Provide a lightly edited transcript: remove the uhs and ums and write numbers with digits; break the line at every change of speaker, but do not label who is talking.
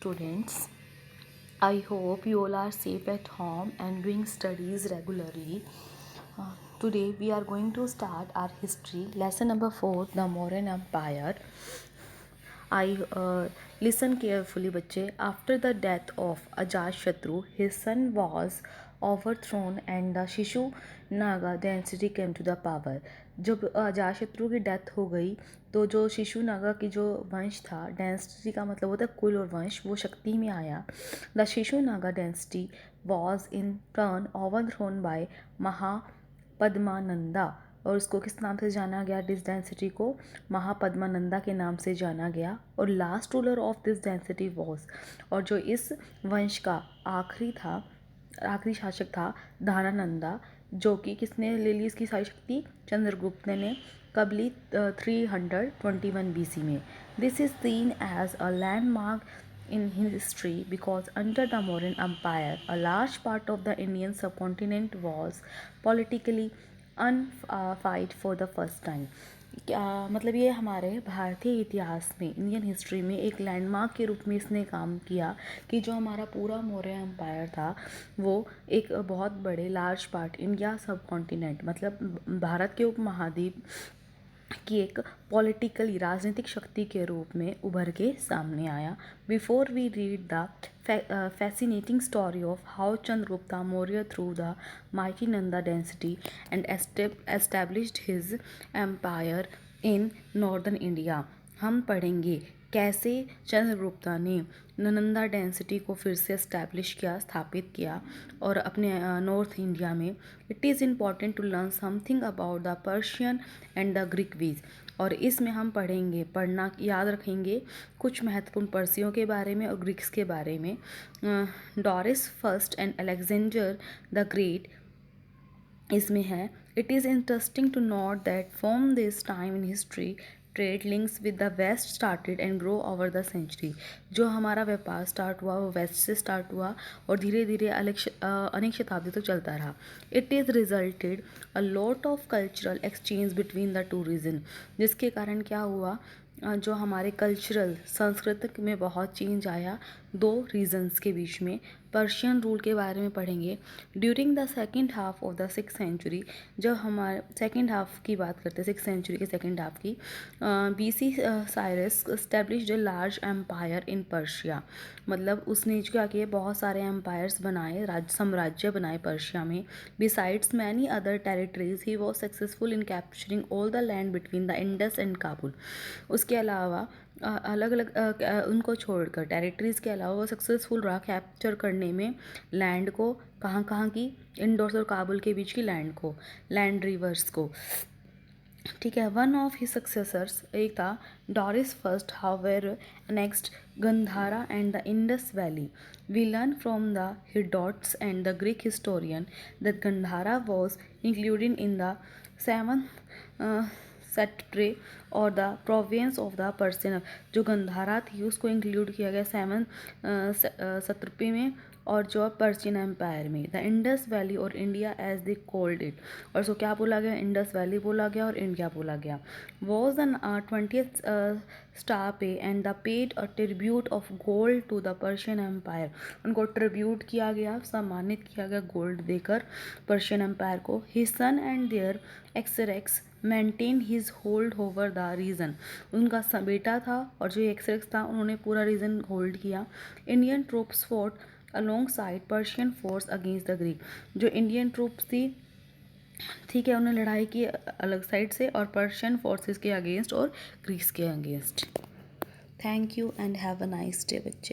Students, I hope you all are safe at home and doing studies regularly. Today we are going to start our history lesson number 4, the Mauryan Empire. I listen carefully, बच्चे. After the death of Ajatashatru, his son was overthrown and the Shishunaga dynasty came to the power. जब अजातशत्रु की death हो गई तो जो शिशुनागा की जो वंश था, डेंसिटी का मतलब होता है कुल और वंश, वो शक्ति में आया. The Shishunaga dynasty was in turn overthrown by Mahapadmananda, और उसको किस नाम से जाना गया? दिस डेंसिटी को महापद्मानंदा के नाम से जाना गया. और last ruler of this density was, और जो इस वंश का आखिरी शासक था धनानंदा, जो कि किसने ले ली इसकी सारी शक्ति? चंद्रगुप्त ने. कब ली? 321 BC में. This is seen as a landmark in history because under the Mauryan Empire a large part of the Indian subcontinent was politically unfight for the first time. क्या मतलब ये हमारे भारतीय इतिहास में, इंडियन हिस्ट्री में एक लैंडमार्क के रूप में इसने काम किया कि जो हमारा पूरा मौर्य एम्पायर था वो एक बहुत बड़े लार्ज पार्ट इंडिया सब कॉन्टिनेंट मतलब भारत के उपमहाद्वीप की एक पॉलिटिकली राजनीतिक शक्ति के रूप में उभर के सामने आया. Before we read the fascinating story of how Chandragupta Maurya through the mighty Nanda dynasty and established his empire in northern India, हम पढ़ेंगे कैसे चंद्रगुप्ता ने नंदा डेंसिटी को फिर से इस्टेब्लिश किया, स्थापित किया और अपने नॉर्थ इंडिया में. It is important to learn something about the Persian and the Greek वीज, और इसमें हम पढ़ना याद रखेंगे कुछ महत्वपूर्ण पर्सियों के बारे में और ग्रीक्स के बारे में. Darius first and Alexander the Great इसमें है. It is interesting to note that from this time in history trade links with the west started and grow over the century. जो हमारा व्यापार स्टार्ट हुआ वो वेस्ट से स्टार्ट हुआ और धीरे धीरे अनेक शताब्दी तक चलता रहा. It is resulted a lot of cultural exchange between the two region, जिसके कारण क्या हुआ? जो हमारे कल्चरल सांस्कृतिक में बहुत चेंज आया दो रीजन्स के बीच में. पर्शियन रूल के बारे में पढ़ेंगे. During the second half of the 6th century, जब हमारे सेकेंड हाफ की बात करते हैं 6th सेंचुरी के सेकेंड हाफ की, BC Cyrus established a large empire in Persia. मतलब उसने क्या किए? बहुत सारे एम्पायर्स बनाए, साम्राज्य बनाए पर्शिया में. Besides many other territories he was successful in capturing all the land between the Indus and Kabul. उसके अलावा अलग अलग उनको छोड़कर टेरिटरीज़ के अलावा वो सक्सेसफुल रहा कैप्चर करने में लैंड को. कहाँ की? इंडोर्स और काबुल के बीच की लैंड को, लैंड रिवर्स को. ठीक है. वन ऑफ हिज सक्सेसर्स एक था Darius first, however next Gandhara and the Indus valley. We learn from the Herodotus and the Greek historian that Gandhara was included in the 7th satrapy और the province of the Persian. जो गंधारा थी उसको include किया गया 7th सत्रपी में और जो पर्शियन एम्पायर में. द इंडस वैली और India as they called it, और उसको क्या बोला गया? इंडस वैली बोला गया और इंडिया बोला गया. Was the 20th satrapy and the paid a tribute of gold to the Persian empire. उनको ट्रिब्यूट किया गया, सम्मानित किया गया गोल्ड देकर पर्शियन एम्पायर को. His son and their Xerxes maintain his hold over the region. उनका बेटा था और जो एक्सरेक्स था उन्होंने पूरा रीजन होल्ड किया. Indian troops fought alongside Persian force against the Greek. जो इंडियन ट्रूप्स थी, ठीक है, उन्होंने लड़ाई की अलग साइड से और पर्शियन फोर्सेस के अगेंस्ट और ग्रीक्स के against. Thank you and have a nice day बच्चे.